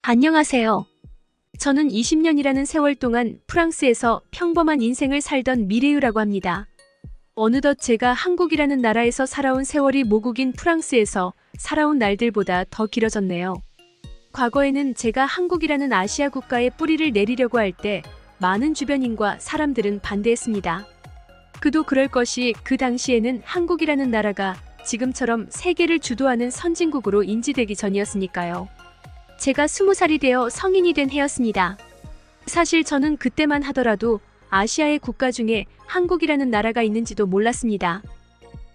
안녕하세요. 저는 20년이라는 세월 동안 프랑스에서 평범한 인생을 살던 미래유라고 합니다. 어느덧 제가 한국이라는 나라에서 살아온 세월이 모국인 프랑스에서 살아온 날들보다 더 길어졌네요. 과거에는 제가 한국이라는 아시아 국가에 뿌리를 내리려고 할 때 많은 주변인과 사람들은 반대했습니다. 그도 그럴 것이 그 당시에는 한국이라는 나라가 지금처럼 세계를 주도하는 선진국으로 인지되기 전이었으니까요. 제가 20살이 되어 성인이 된 해였습니다. 사실 저는 그때만 하더라도 아시아의 국가 중에 한국이라는 나라가 있는지도 몰랐습니다.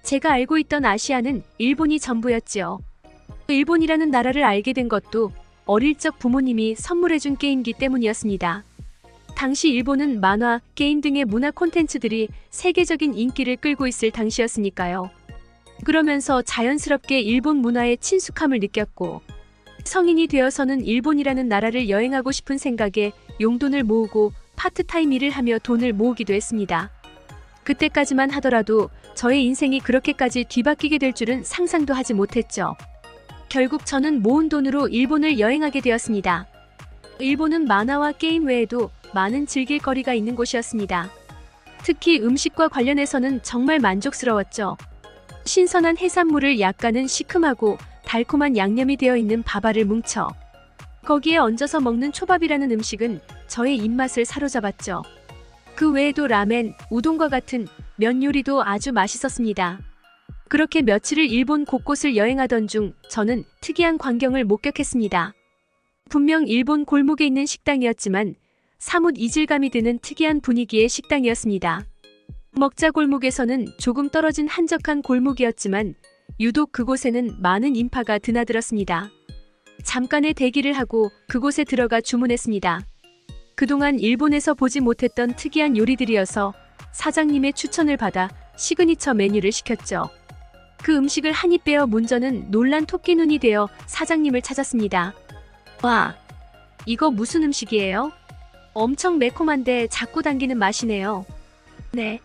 제가 알고 있던 아시아는 일본이 전부였지요. 일본이라는 나라를 알게 된 것도 어릴 적 부모님이 선물해준 게임기 때문이었습니다. 당시 일본은 만화, 게임 등의 문화 콘텐츠들이 세계적인 인기를 끌고 있을 당시였으니까요. 그러면서 자연스럽게 일본 문화에 친숙함을 느꼈고, 성인이 되어서는 일본이라는 나라를 여행하고 싶은 생각에 용돈을 모으고 파트타임 일을 하며 돈을 모으기도 했습니다. 그때까지만 하더라도 저의 인생이 그렇게까지 뒤바뀌게 될 줄은 상상도 하지 못했죠. 결국 저는 모은 돈으로 일본을 여행하게 되었습니다. 일본은 만화와 게임 외에도 많은 즐길 거리가 있는 곳이었습니다. 특히 음식과 관련해서는 정말 만족스러웠죠. 신선한 해산물을 약간은 시큼하고 달콤한 양념이 되어 있는 밥알을 뭉쳐 거기에 얹어서 먹는 초밥이라는 음식은 저의 입맛을 사로잡았죠. 그 외에도 라멘, 우동과 같은 면 요리도 아주 맛있었습니다. 그렇게 며칠을 일본 곳곳을 여행하던 중 저는 특이한 광경을 목격했습니다. 분명 일본 골목에 있는 식당이었지만 사뭇 이질감이 드는 특이한 분위기의 식당이었습니다. 먹자 골목에서는 조금 떨어진 한적한 골목이었지만 유독 그곳에는 많은 인파가 드나들었습니다. 잠깐의 대기를 하고 그곳에 들어가 주문했습니다. 그동안 일본에서 보지 못했던 특이한 요리들이어서 사장님의 추천을 받아 시그니처 메뉴를 시켰죠. 그 음식을 한 입 베어 문저는 놀란 토끼 눈이 되어 사장님을 찾았습니다. 와, 이거 무슨 음식이에요? 엄청 매콤한데 자꾸 당기는 맛이네요. 네,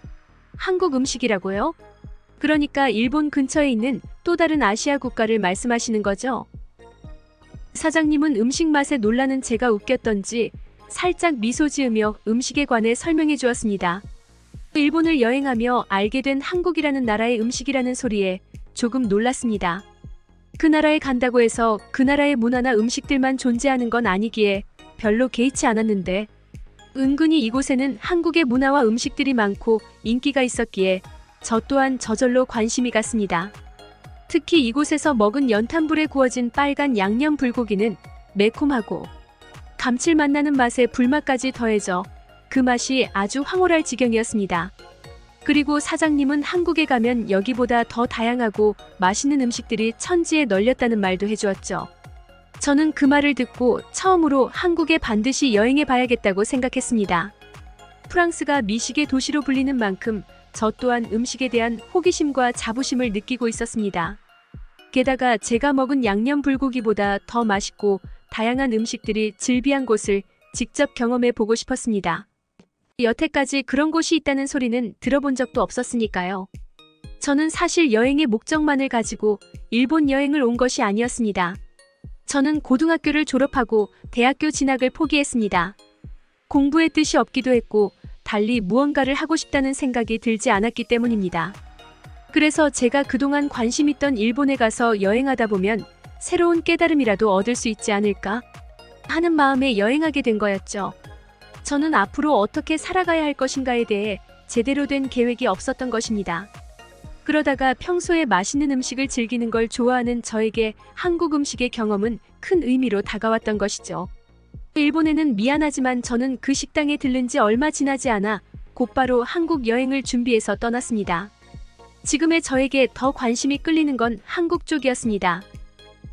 한국 음식이라고요? 그러니까 일본 근처에 있는 또 다른 아시아 국가를 말씀하시는 거죠? 사장님은 음식 맛에 놀라는 제가 웃겼던지 살짝 미소 지으며 음식에 관해 설명해 주었습니다. 일본을 여행하며 알게 된 한국이라는 나라의 음식이라는 소리에 조금 놀랐습니다. 그 나라에 간다고 해서 그 나라의 문화나 음식들만 존재하는 건 아니기에 별로 개의치 않았는데, 은근히 이곳에는 한국의 문화와 음식들이 많고 인기가 있었기에 저 또한 저절로 관심이 갔습니다. 특히 이곳에서 먹은 연탄불에 구워진 빨간 양념 불고기는 매콤하고 감칠맛 나는 맛에 불맛까지 더해져 그 맛이 아주 황홀할 지경이었습니다. 그리고 사장님은 한국에 가면 여기보다 더 다양하고 맛있는 음식들이 천지에 널렸다는 말도 해주었죠. 저는 그 말을 듣고 처음으로 한국에 반드시 여행해 봐야겠다고 생각했습니다. 프랑스가 미식의 도시로 불리는 만큼 저 또한 음식에 대한 호기심과 자부심을 느끼고 있었습니다. 게다가 제가 먹은 양념 불고기보다 더 맛있고 다양한 음식들이 즐비한 곳을 직접 경험해 보고 싶었습니다. 여태까지 그런 곳이 있다는 소리는 들어본 적도 없었으니까요. 저는 사실 여행의 목적만을 가지고 일본 여행을 온 것이 아니었습니다. 저는 고등학교를 졸업하고 대학교 진학을 포기했습니다. 공부에 뜻이 없기도 했고 달리 무언가를 하고 싶다는 생각이 들지 않았기 때문입니다. 그래서 제가 그동안 관심 있던 일본에 가서 여행하다 보면 새로운 깨달음이라도 얻을 수 있지 않을까 하는 마음에 여행하게 된 거였죠. 저는 앞으로 어떻게 살아가야 할 것인가에 대해 제대로 된 계획이 없었던 것입니다. 그러다가 평소에 맛있는 음식을 즐기는 걸 좋아하는 저에게 한국 음식의 경험은 큰 의미로 다가왔던 것이죠. 일본에는 미안하지만 저는 그 식당에 들른 지 얼마 지나지 않아 곧바로 한국 여행을 준비해서 떠났습니다. 지금의 저에게 더 관심이 끌리는 건 한국 쪽이었습니다.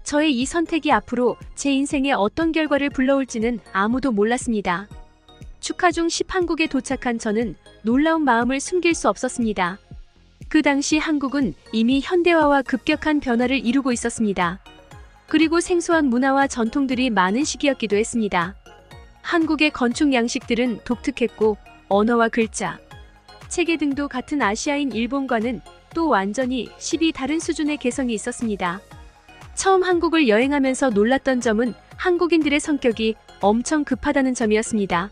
저의 이 선택이 앞으로 제 인생에 어떤 결과를 불러올지는 아무도 몰랐습니다. 축하 중 10 한국에 도착한 저는 놀라운 마음을 숨길 수 없었습니다. 그 당시 한국은 이미 현대화와 급격한 변화를 이루고 있었습니다. 그리고 생소한 문화와 전통들이 많은 시기였기도 했습니다. 한국의 건축 양식들은 독특했고 언어와 글자, 체계 등도 같은 아시아인 일본과는 또 완전히 다른 수준의 개성이 있었습니다. 처음 한국을 여행하면서 놀랐던 점은 한국인들의 성격이 엄청 급하다는 점이었습니다.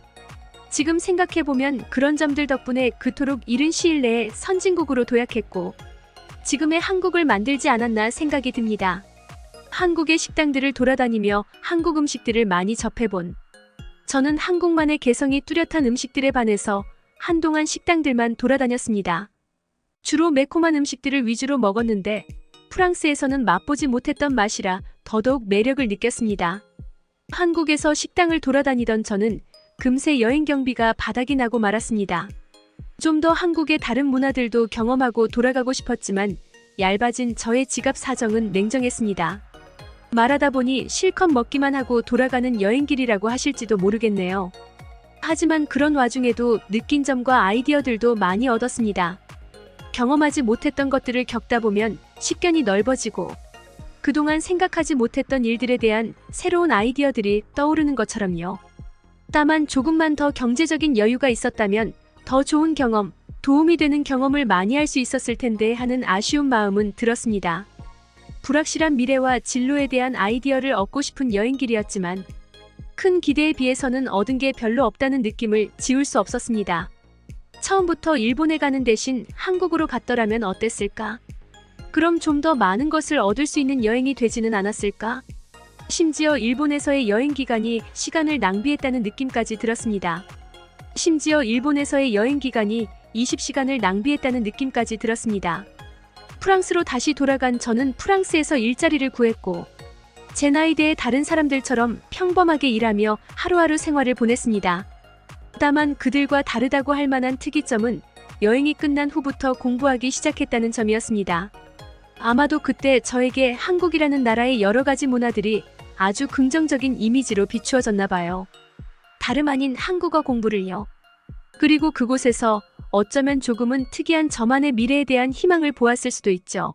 지금 생각해보면 그런 점들 덕분에 그토록 이른 시일 내에 선진국으로 도약했고 지금의 한국을 만들지 않았나 생각이 듭니다. 한국의 식당들을 돌아다니며 한국 음식들을 많이 접해본 저는 한국만의 개성이 뚜렷한 음식들에 반해서 한동안 식당들만 돌아다녔습니다. 주로 매콤한 음식들을 위주로 먹었는데 프랑스에서는 맛보지 못했던 맛이라 더더욱 매력을 느꼈습니다. 한국에서 식당을 돌아다니던 저는 금세 여행 경비가 바닥이 나고 말았습니다. 좀 더 한국의 다른 문화들도 경험하고 돌아가고 싶었지만 얇아진 저의 지갑 사정은 냉정했습니다. 말하다 보니 실컷 먹기만 하고 돌아가는 여행길이라고 하실지도 모르겠네요. 하지만 그런 와중에도 느낀 점과 아이디어들도 많이 얻었습니다. 경험하지 못했던 것들을 겪다 보면 식견이 넓어지고 그동안 생각하지 못했던 일들에 대한 새로운 아이디어들이 떠오르는 것처럼요. 다만 조금만 더 경제적인 여유가 있었다면 더 좋은 경험, 도움이 되는 경험을 많이 할 수 있었을 텐데 하는 아쉬운 마음은 들었습니다. 불확실한 미래와 진로에 대한 아이디어를 얻고 싶은 여행길이었지만 큰 기대에 비해서는 얻은 게 별로 없다는 느낌을 지울 수 없었습니다. 처음부터 일본에 가는 대신 한국으로 갔더라면 어땠을까? 그럼 좀 더 많은 것을 얻을 수 있는 여행이 되지는 않았을까? 심지어 일본에서의 여행 기간이 시간을 낭비했다는 느낌까지 들었습니다. 심지어 일본에서의 여행 기간이 20시간을 낭비했다는 느낌까지 들었습니다. 프랑스로 다시 돌아간 저는 프랑스에서 일자리를 구했고 제 나이대의 다른 사람들처럼 평범하게 일하며 하루하루 생활을 보냈습니다. 다만 그들과 다르다고 할 만한 특이점은 여행이 끝난 후부터 공부하기 시작했다는 점이었습니다. 아마도 그때 저에게 한국이라는 나라의 여러 가지 문화들이 아주 긍정적인 이미지로 비추어졌나 봐요. 다름 아닌 한국어 공부를요. 그리고 그곳에서 어쩌면 조금은 특이한 저만의 미래에 대한 희망을 보았을 수도 있죠.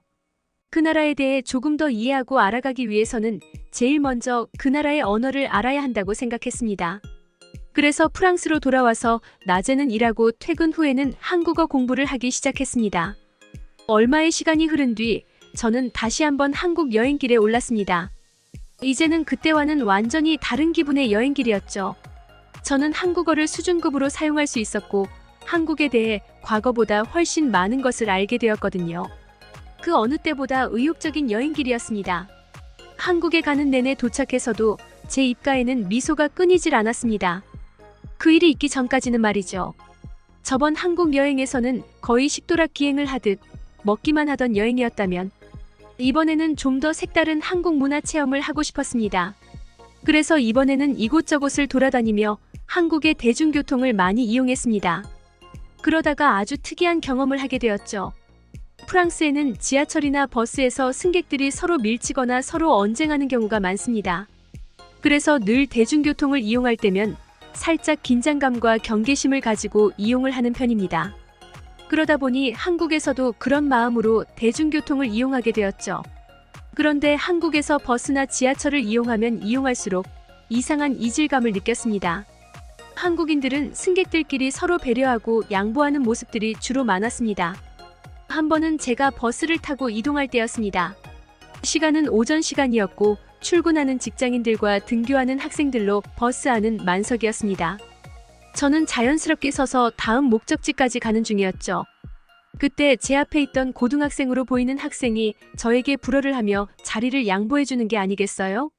그 나라에 대해 조금 더 이해하고 알아가기 위해서는 제일 먼저 그 나라의 언어를 알아야 한다고 생각했습니다. 그래서 프랑스로 돌아와서 낮에는 일하고 퇴근 후에는 한국어 공부를 하기 시작했습니다. 얼마의 시간이 흐른 뒤 저는 다시 한번 한국 여행길에 올랐습니다. 이제는 그때와는 완전히 다른 기분의 여행길이었죠. 저는 한국어를 수준급으로 사용할 수 있었고 한국에 대해 과거보다 훨씬 많은 것을 알게 되었거든요. 그 어느 때보다 의욕적인 여행길이었습니다. 한국에 가는 내내 도착해서도 제 입가에는 미소가 끊이질 않았습니다. 그 일이 있기 전까지는 말이죠. 저번 한국 여행에서는 거의 식도락 기행을 하듯 먹기만 하던 여행이었다면 이번에는 좀 더 색다른 한국 문화 체험을 하고 싶었습니다. 그래서 이번에는 이곳저곳을 돌아다니며 한국의 대중교통을 많이 이용했습니다. 그러다가 아주 특이한 경험을 하게 되었죠. 프랑스에는 지하철이나 버스에서 승객들이 서로 밀치거나 서로 언쟁하는 경우가 많습니다. 그래서 늘 대중교통을 이용할 때면 살짝 긴장감과 경계심을 가지고 이용을 하는 편입니다. 그러다 보니 한국에서도 그런 마음으로 대중교통을 이용하게 되었죠. 그런데 한국에서 버스나 지하철을 이용하면 이용할수록 이상한 이질감을 느꼈습니다. 한국인들은 승객들끼리 서로 배려하고 양보하는 모습들이 주로 많았습니다. 한 번은 제가 버스를 타고 이동할 때였습니다. 시간은 오전 시간이었고 출근하는 직장인들과 등교하는 학생들로 버스 안은 만석이었습니다. 저는 자연스럽게 서서 다음 목적지까지 가는 중이었죠. 그때 제 앞에 있던 고등학생으로 보이는 학생이 저에게 불어를 하며 자리를 양보해주는 게 아니겠어요?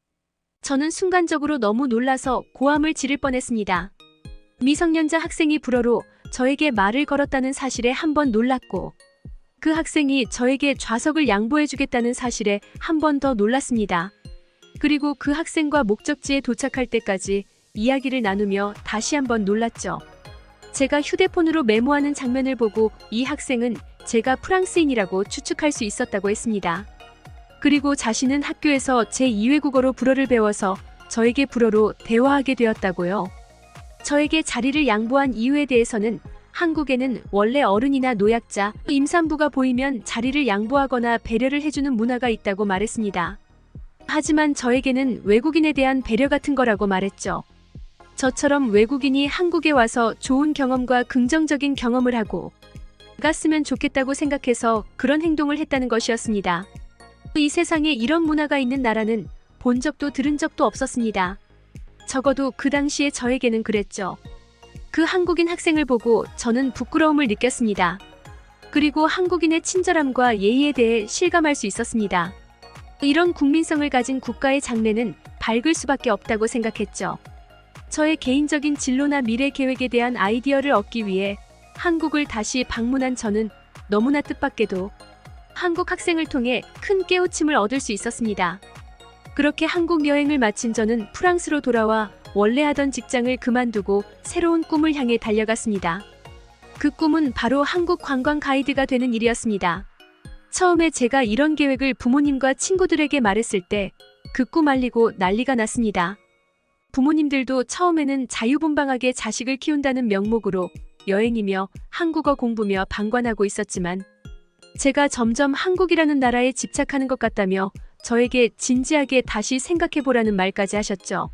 저는 순간적으로 너무 놀라서 고함을 지를 뻔했습니다. 미성년자 학생이 불어로 저에게 말을 걸었다는 사실에 한 번 놀랐고 그 학생이 저에게 좌석을 양보해주겠다는 사실에 한 번 더 놀랐습니다. 그리고 그 학생과 목적지에 도착할 때까지 이야기를 나누며 다시 한번 놀랐죠. 제가 휴대폰으로 메모하는 장면을 보고 이 학생은 제가 프랑스인이라고 추측할 수 있었다고 했습니다. 그리고 자신은 학교에서 제2외국어로 불어를 배워서 저에게 불어로 대화하게 되었다고요. 저에게 자리를 양보한 이유에 대해서는 한국에는 원래 어른이나 노약자, 임산부가 보이면 자리를 양보하거나 배려를 해주는 문화가 있다고 말했습니다. 하지만 저에게는 외국인에 대한 배려 같은 거라고 말했죠. 저처럼 외국인이 한국에 와서 좋은 경험과 긍정적인 경험을 하고 갔으면 좋겠다고 생각해서 그런 행동을 했다는 것이었습니다. 이 세상에 이런 문화가 있는 나라는 본 적도 들은 적도 없었습니다. 적어도 그 당시에 저에게는 그랬죠. 그 한국인 학생을 보고 저는 부끄러움을 느꼈습니다. 그리고 한국인의 친절함과 예의에 대해 실감할 수 있었습니다. 이런 국민성을 가진 국가의 장래는 밝을 수밖에 없다고 생각했죠. 저의 개인적인 진로나 미래 계획에 대한 아이디어를 얻기 위해 한국을 다시 방문한 저는 너무나 뜻밖에도 한국 학생을 통해 큰 깨우침을 얻을 수 있었습니다. 그렇게 한국 여행을 마친 저는 프랑스로 돌아와 원래 하던 직장을 그만두고 새로운 꿈을 향해 달려갔습니다. 그 꿈은 바로 한국 관광 가이드가 되는 일이었습니다. 처음에 제가 이런 계획을 부모님과 친구들에게 말했을 때 그 꿈 알리고 난리가 났습니다. 부모님들도 처음에는 자유분방하게 자식을 키운다는 명목으로 여행이며 한국어 공부며 방관하고 있었지만 제가 점점 한국이라는 나라에 집착하는 것 같다며 저에게 진지하게 다시 생각해보라는 말까지 하셨죠.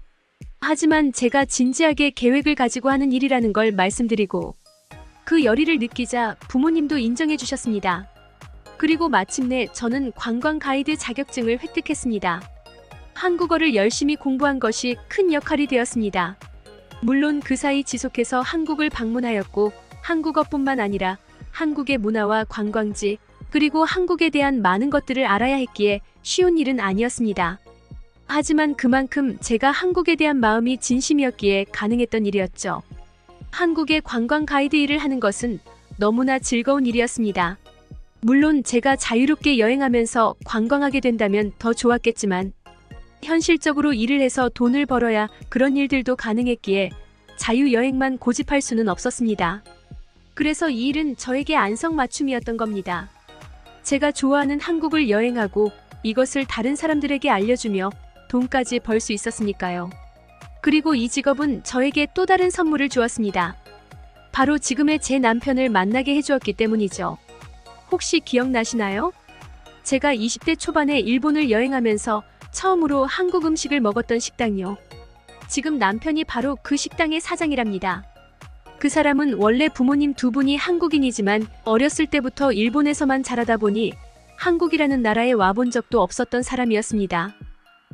하지만 제가 진지하게 계획을 가지고 하는 일이라는 걸 말씀드리고 그 열의를 느끼자 부모님도 인정해 주셨습니다. 그리고 마침내 저는 관광 가이드 자격증을 획득했습니다. 한국어를 열심히 공부한 것이 큰 역할이 되었습니다. 물론 그 사이 지속해서 한국을 방문하였고 한국어뿐만 아니라 한국의 문화와 관광지 그리고 한국에 대한 많은 것들을 알아야 했기에 쉬운 일은 아니었습니다. 하지만 그만큼 제가 한국에 대한 마음이 진심이었기에 가능했던 일이었죠. 한국의 관광 가이드 일을 하는 것은 너무나 즐거운 일이었습니다. 물론 제가 자유롭게 여행하면서 관광하게 된다면 더 좋았겠지만 현실적으로 일을 해서 돈을 벌어야 그런 일들도 가능했기에 자유여행만 고집할 수는 없었습니다. 그래서 이 일은 저에게 안성맞춤이었던 겁니다. 제가 좋아하는 한국을 여행하고 이것을 다른 사람들에게 알려주며 돈까지 벌 수 있었으니까요. 그리고 이 직업은 저에게 또 다른 선물을 주었습니다. 바로 지금의 제 남편을 만나게 해주었기 때문이죠. 혹시 기억나시나요? 제가 20대 초반에 일본을 여행하면서 처음으로 한국 음식을 먹었던 식당이요. 지금 남편이 바로 그 식당의 사장이랍니다. 그 사람은 원래 부모님 두 분이 한국인이지만 어렸을 때부터 일본에서만 자라다 보니 한국이라는 나라에 와본 적도 없었던 사람이었습니다.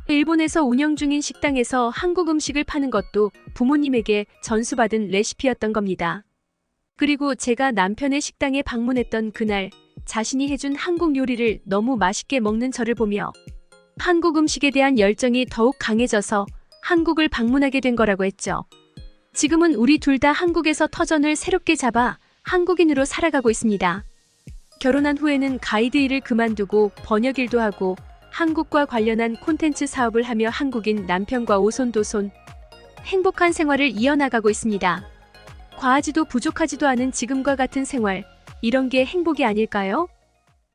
일본에서 운영 중인 식당에서 한국 음식을 파는 것도 부모님에게 전수받은 레시피였던 겁니다. 그리고 제가 남편의 식당에 방문했던 그날 자신이 해준 한국 요리를 너무 맛있게 먹는 저를 보며 한국 음식에 대한 열정이 더욱 강해져서 한국을 방문하게 된 거라고 했죠. 지금은 우리 둘 다 한국에서 터전을 새롭게 잡아 한국인으로 살아가고 있습니다. 결혼한 후에는 가이드 일을 그만두고 번역 일도 하고 한국과 관련한 콘텐츠 사업을 하며 한국인 남편과 오손도손 행복한 생활을 이어나가고 있습니다. 과하지도 부족하지도 않은 지금과 같은 생활, 이런 게 행복이 아닐까요?